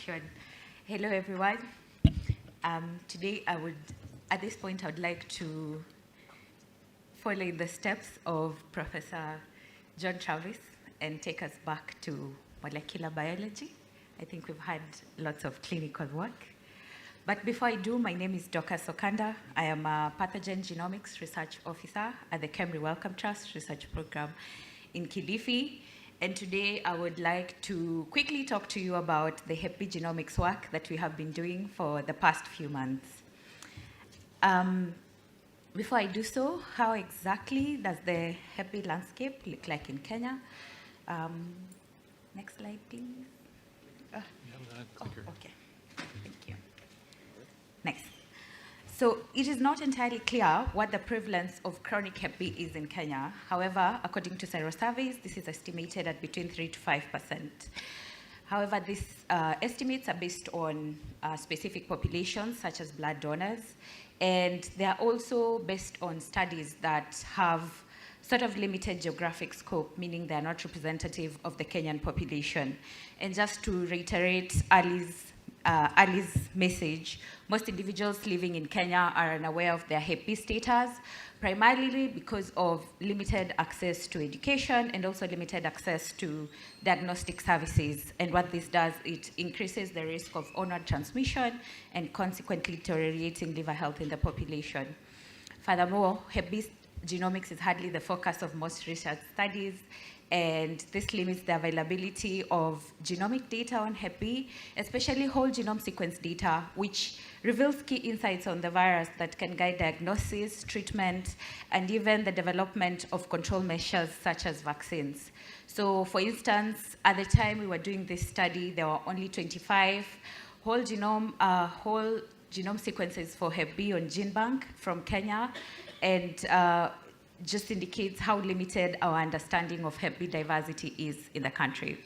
introduction. Hello, everyone. Today, at this point, I would like to follow in the steps of Professor John Travis and take us back to molecular biology. I think we've had lots of clinical work. But before I do, my name is Dorcas Okanda. I am a pathogen genomics research officer at the KEMRI-Wellcome Trust Research Program in Kilifi. And today I would like to quickly talk to you about the Hep B genomics work that we have been doing for the past few months. Before I do so, how exactly does the Hep B landscape look like in Kenya? Next slide, please. Okay, thank you. Next. So it is not entirely clear what the prevalence of chronic Hep B is in Kenya. However, according to several surveys, this is estimated at between 3 to 5%. However, these estimates are based on specific populations, such as blood donors, and they are also based on studies that have sort of limited geographic scope, meaning they are not representative of the Kenyan population. And just to reiterate Ali's message, most individuals living in Kenya are unaware of their Hep B status, primarily because of limited access to education and also limited access to diagnostic services. And what this does, it increases the risk of onward transmission and consequently deteriorating liver health in the population. Furthermore, Hep B genomics is hardly the focus of most research studies, and this limits the availability of genomic data on Hep B, especially whole genome sequence data, which reveals key insights on the virus that can guide diagnosis, treatment, and even the development of control measures such as vaccines. So for instance, at the time we were doing this study, there were only 25 whole genome sequences for Hep B on GeneBank from Kenya, and just indicates how limited our understanding of Hep B diversity is in the country.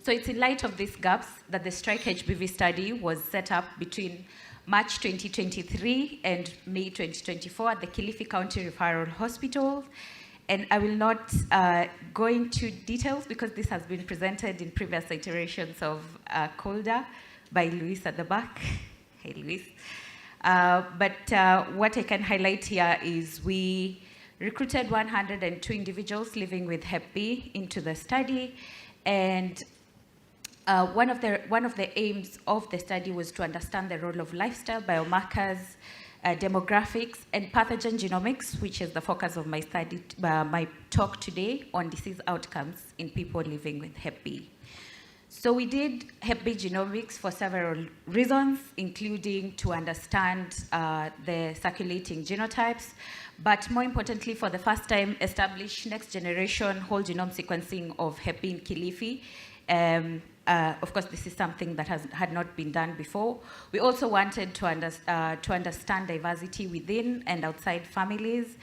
So it's in light of these gaps that the Strike HBV study was set up between March 2023 and May 2024 at the Kilifi County Referral Hospital. And I will not go into details because this has been presented in previous iterations of COLDA by Luis at the back. Hey, Luis. But what I can highlight here is we recruited 102 individuals living with Hep B into the study, and one of the aims of the study was to understand the role of lifestyle, biomarkers, demographics, and pathogen genomics, which is the focus of my study, my talk today on disease outcomes in people living with Hep B. So we did Hep B genomics for several reasons, including to understand the circulating genotypes, but more importantly, for the first time, establish next generation whole genome sequencing of Hep B in Kilifi. Of course, this is something that had not been done before. We also wanted to understand diversity within and outside families,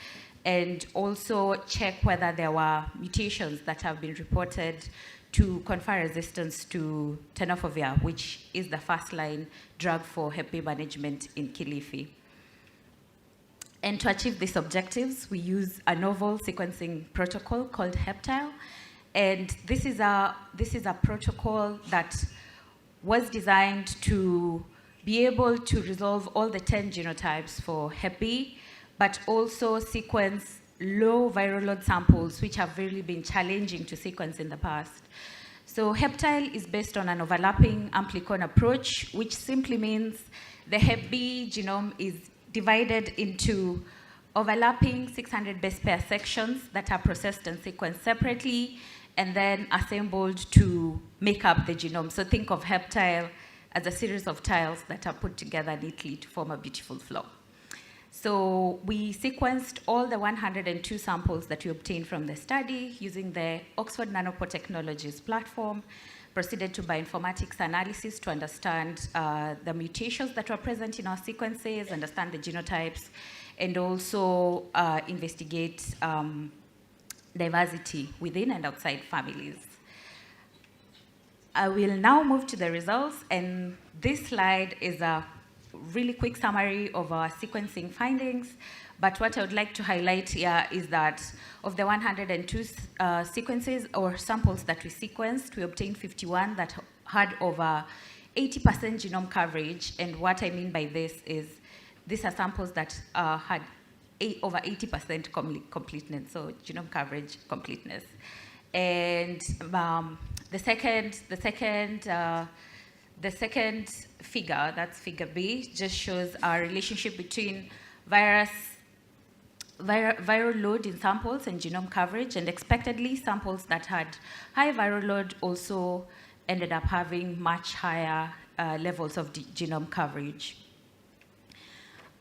and also check whether there were mutations that have been reported to confer resistance to tenofovir, which is the first-line drug for Hep B management in Kilifi. And to achieve these objectives, we use a novel sequencing protocol called Heptile. And this is a protocol that was designed to be able to resolve all the 10 genotypes for Hep B, but also sequence low viral load samples, which have really been challenging to sequence in the past. So Heptile is based on an overlapping amplicon approach, which simply means the Hep B genome is divided into overlapping 600 base pair sections that are processed and sequenced separately, and then assembled to make up the genome. So think of Heptile as a series of tiles that are put together neatly to form a beautiful flow. So we sequenced all the 102 samples that we obtained from the study using the Oxford Nanopore Technologies platform, proceeded to bioinformatics analysis to understand the mutations that were present in our sequences, understand the genotypes, and also investigate diversity within and outside families. I will now move to the results, and this slide is a really quick summary of our sequencing findings. But what I would like to highlight here is that of the 102 sequences or samples that we sequenced, we obtained 51 that had over 80% genome coverage, and what I mean by this is these are samples that had over 80% completeness, so genome coverage completeness. And the second figure, that's figure B, just shows our relationship between viral load in samples and genome coverage, and expectedly samples that had high viral load also ended up having much higher levels of genome coverage.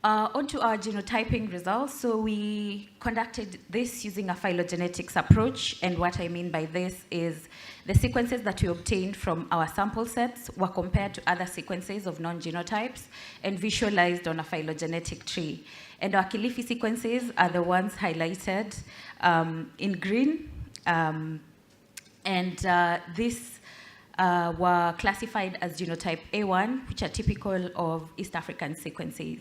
Onto our genotyping results. So we conducted this using a phylogenetics approach, and what I mean by this is the sequences that we obtained from our sample sets were compared to other sequences of non-genotypes and visualized on a phylogenetic tree. And our Kilifi sequences are the ones highlighted in green, these were classified as genotype A1, which are typical of East African sequences.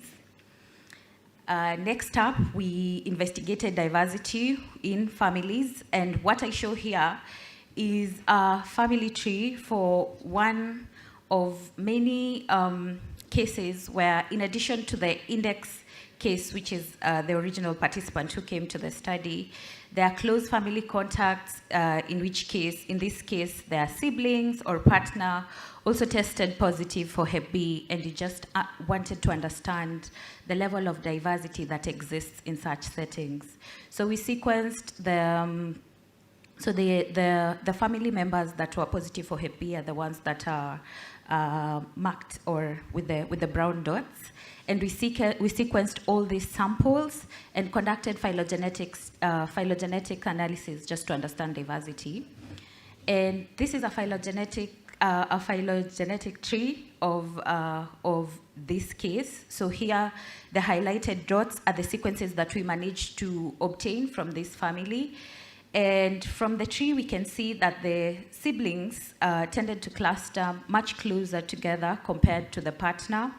Next up, we investigated diversity in families, and what I show here is a family tree for one of many cases where, in addition to the index case, which is the original participant who came to the study, there are close family contacts, in this case, their siblings or partner also tested positive for Hep B, and we just wanted to understand the level of diversity that exists in such settings. So we sequenced the family members that were positive for Hep B are the ones that are marked or with the brown dots. And we sequenced all these samples and conducted phylogenetic analysis just to understand diversity. And this is a phylogenetic tree of this case. So here, the highlighted dots are the sequences that we managed to obtain from this family. And from the tree, we can see that the siblings tended to cluster much closer together compared to the partner.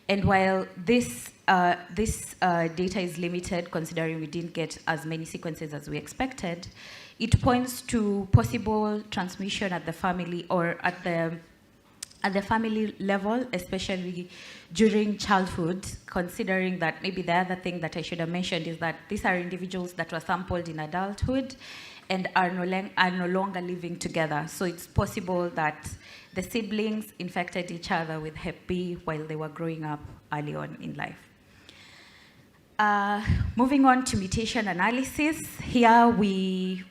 And while this data is limited, considering we didn't get as many sequences as we expected, it points to possible transmission at the family or at the family level, especially during childhood, considering that maybe the other thing that I should have mentioned is that these are individuals that were sampled in adulthood and are no longer living together. So it's possible that the siblings infected each other with Hep B while they were growing up early on in life. Moving on to mutation analysis, here we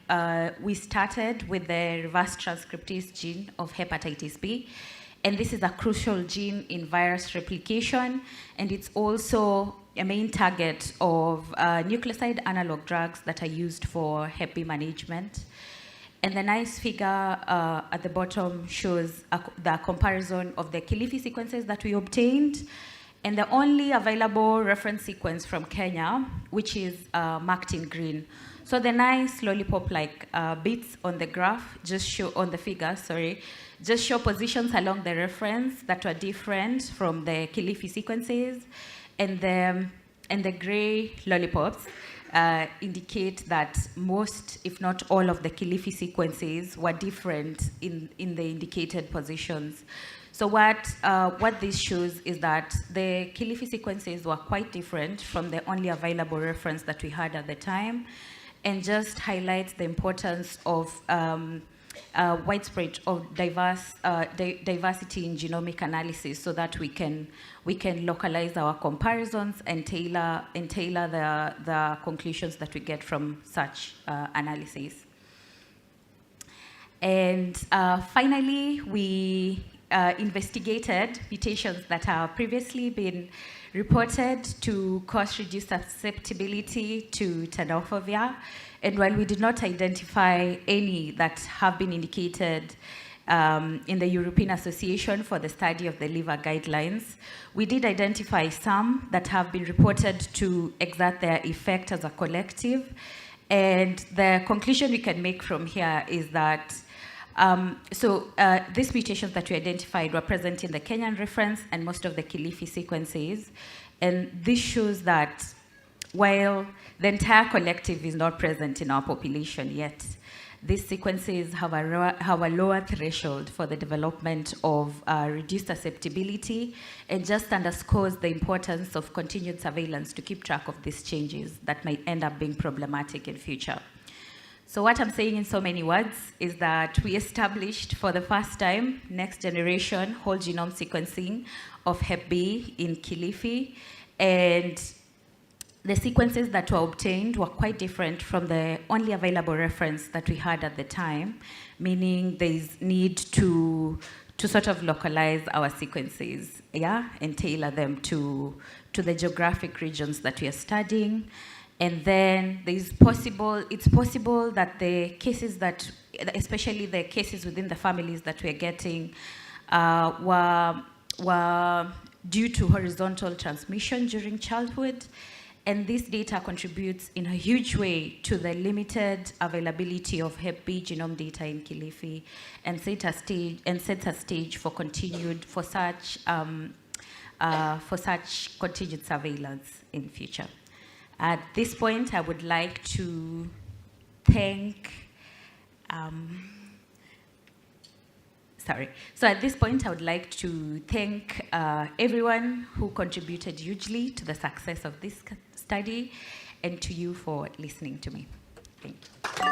started with the reverse transcriptase gene of hepatitis B, and this is a crucial gene in virus replication, and it's also a main target of nucleoside analog drugs that are used for Hep B management. And the nice figure at the bottom shows the comparison of the Kilifi sequences that we obtained and the only available reference sequence from Kenya, which is marked in green. So the nice lollipop-like bits on the graph just show positions along the reference that were different from the Kilifi sequences, and the gray lollipops indicate that most, if not all, of the Kilifi sequences were different in the indicated positions. So what this shows is that the Kilifi sequences were quite different from the only available reference that we had at the time, and just highlights the importance of widespread of diversity in genomic analysis, so that we can localize our comparisons and tailor the conclusions that we get from such analysis. And finally, we investigated mutations that have previously been reported to cause reduced susceptibility to tenofovir. And while we did not identify any that have been indicated in the European Association for the Study of the Liver guidelines, we did identify some that have been reported to exert their effect as a collective. And the conclusion we can make from here is that these mutations that we identified were present in the Kenyan reference and most of the Kilifi sequences. And this shows that while the entire collective is not present in our population yet, these sequences have a lower threshold for the development of reduced susceptibility, and just underscores the importance of continued surveillance to keep track of these changes that might end up being problematic in future. So what I'm saying in so many words is that we established for the first time next generation whole genome sequencing of Hep B in Kilifi, and the sequences that were obtained were quite different from the only available reference that we had at the time, meaning there's need to sort of localize our sequences, yeah, and tailor them to the geographic regions that we are studying. And then it's possible that the cases that, especially the cases within the families that we're getting, were due to horizontal transmission during childhood. And this data contributes in a huge way to the limited availability of Hep B genome data in Kilifi, and sets a stage for such continued surveillance in future. At this point, I would like to thank. So at this point, I would like to thank everyone who contributed hugely to the success of this study, and to you for listening to me. Thank you.